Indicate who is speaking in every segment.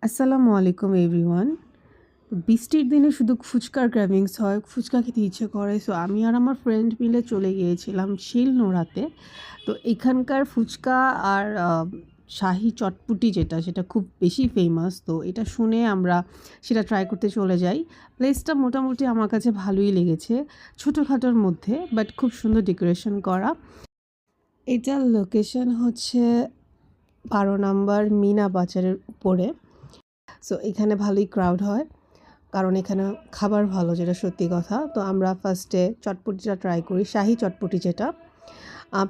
Speaker 1: আসসালামু আলাইকুম এভরিওয়ান। বৃষ্টির দিনে শুধু ফুচকার ক্র্যাভিংস হয়, ফুচকা খেতে ইচ্ছে করে। সো আমি আর আমার ফ্রেন্ড মিলে চলে গিয়েছিলাম শিলনোড়াতে। তো এখানকার ফুচকা আর শাহি চটপুটি যেটা সেটা খুব বেশি ফেমাস। তো এটা শুনে আমরা সেটা ট্রাই করতে চলে যাই। প্লেসটা মোটামুটি আমার কাছে ভালোই লেগেছে, ছোটোখাটোর মধ্যে বাট খুব সুন্দর ডেকোরেশন করা। এটার লোকেশন হচ্ছে 12 নম্বর মিনা বাজারের উপরে। সো এখানে ভালোই ক্রাউড হয়, কারণ এখানে খাবার ভালো, যেটা সত্যি কথা। তো আমরা ফার্স্টে চটপটিটা ট্রাই করি, শাহি চটপটি যেটা।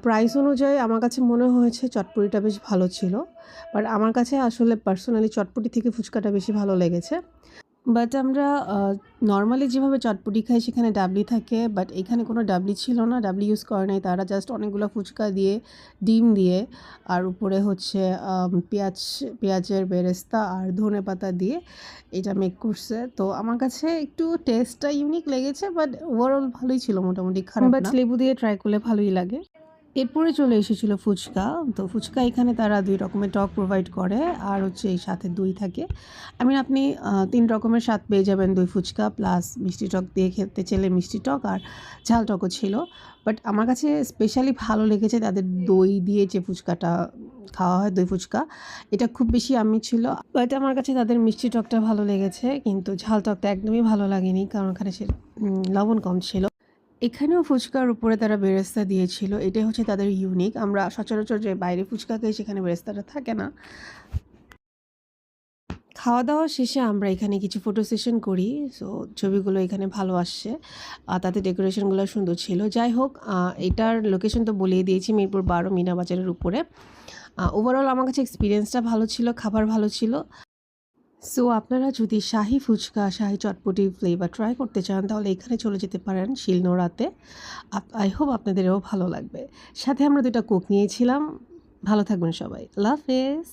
Speaker 1: প্রাইস অনুযায়ী আমার কাছে মনে হয়েছে চটপটিটা বেশ ভালো ছিল। বাট আমার কাছে আসলে পার্সোনালি চটপটি থেকে ফুচকাটা বেশি ভালো লেগেছে। বাট আমরা নর্মালি যেভাবে চটপটি খাই সেখানে ডাবলি থাকে, বাট এখানে কোনো ডাবলি ছিল না, ডাবলি ইউজ করে নাই তারা। জাস্ট অনেকগুলো ফুচকা দিয়ে, ডিম দিয়ে, আর উপরে হচ্ছে পেঁয়াজের বেরেস্তা আর ধনেপাতা দিয়ে এটা মেক করছে। তো আমার কাছে একটু টেস্টটা ইউনিক লেগেছে, বাট ওভারঅল ভালোই ছিল, মোটামুটি খারাপ না। বাট লেবু দিয়ে ট্রাই করলে ভালোই লাগে। এরপরে চলে এসেছিলো ফুচকা। তো ফুচকা এখানে তারা 2 রকমের টক প্রোভাইড করে, আর হচ্ছে এই সাথে দই থাকে। আপনি 3 রকমের স্বাদ পেয়ে যাবেন, দই ফুচকা প্লাস মিষ্টি টক দিয়ে খেতে চাইলে মিষ্টি টক, আর ঝাল টকও ছিল। বাট আমার কাছে স্পেশালি ভালো লেগেছে তাদের দই দিয়ে যে ফুচকাটা খাওয়া হয়, দই ফুচকা, এটা খুব বেশি আমি ছিল। বাট আমার কাছে তাদের মিষ্টি টকটা ভালো লেগেছে, কিন্তু ঝাল টকটা একদমই ভালো লাগেনি, কারণ ওখানে সে লবণ কম ছিল। এখানেও ফুচকার উপরে তারা বেরেস্তা দিয়েছিল, এটাই হচ্ছে তাদের ইউনিক। আমরা সচরাচর যে বাইরে ফুচকা খাই সেখানে বেরেস্তাটা থাকে না। খাওয়া দাওয়া শেষে আমরা এখানে কিছু ফটো সেশন করি। সো ছবিগুলো এখানে ভালো আসছে, তাতে ডেকোরেশনগুলো সুন্দর ছিল। যাই হোক, এটার লোকেশন তো বলেই দিয়েছি, মিরপুর 12 মিনা বাজারের উপরে। ওভারঅল আমার কাছে এক্সপিরিয়েন্সটা ভালো ছিল, খাবার ভালো ছিল। সো আপনারা যদি শাহি ফুচকা, শাহি চটপটি ফ্লেভার ট্রাই করতে চান তাহলে এখানে চলে যেতে পারেন শিলনোড়াতে। আই হোপ আপনাদেরও ভালো লাগবে। সাথে আমরা 2টা কোক নিয়েছিলাম। ভালো থাকবেন সবাই। আল্লাহ হাফেজ।